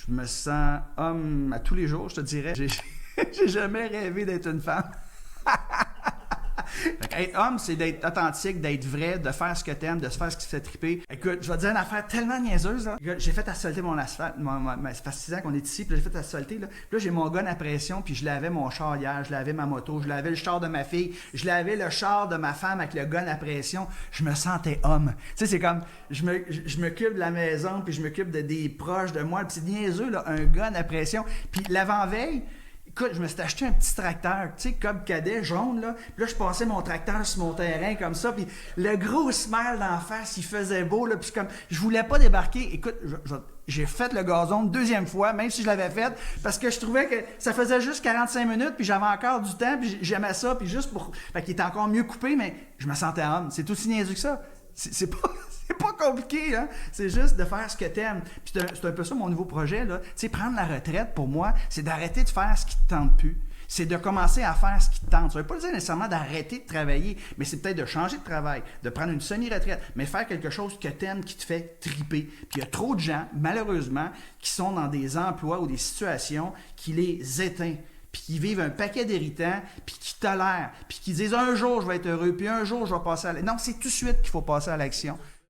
Je me sens homme à tous les jours, je te dirais. J'ai jamais rêvé d'être une femme. Fait être homme, c'est d'être authentique, d'être vrai, de faire ce que t'aimes, de se faire ce qui te fait triper. Écoute, je vais te dire une affaire tellement niaiseuse, là. J'ai fait asphalter mon asphalte. Ça fait 6 ans qu'on est ici, puis là, j'ai fait asphalter, là. Puis là, j'ai mon gun à pression, puis je lavais mon char hier, je lavais ma moto, je lavais le char de ma fille, je lavais le char de ma femme avec le gun à pression. Je me sentais homme. Tu sais, c'est comme, je m'occupe de la maison, puis je m'occupe des proches de moi, puis c'est niaiseux, là, un gun à pression. Puis l'avant-veille, écoute, je me suis acheté un petit tracteur, tu sais, comme cadet, jaune, là. Puis là, je passais mon tracteur sur mon terrain comme ça, puis le gros smile d'en face, il faisait beau, là. Puis comme, je voulais pas débarquer. Écoute, j'ai fait le gazon une deuxième fois, même si je l'avais fait, parce que je trouvais que ça faisait juste 45 minutes, puis j'avais encore du temps, puis j'aimais ça, puis juste pour... Fait qu'il était encore mieux coupé, mais je me sentais homme. C'est aussi niaiseux que ça. C'est pas... C'est pas compliqué, hein? C'est juste de faire ce que t'aimes. Puis c'est un peu ça mon nouveau projet, là. Tu sais, prendre la retraite, pour moi, c'est d'arrêter de faire ce qui te tente plus. C'est de commencer à faire ce qui te tente. Ça veut pas dire nécessairement d'arrêter de travailler, mais c'est peut-être de changer de travail, de prendre une semi-retraite, mais faire quelque chose que t'aimes, qui te fait triper. Puis il y a trop de gens, malheureusement, qui sont dans des emplois ou des situations qui les éteignent, puis qui vivent un paquet d'héritants, puis qui tolèrent, puis qui disent « un jour, je vais être heureux, puis un jour, je vais passer à l'action ». Non, c'est tout de suite qu'il faut passer à l'action.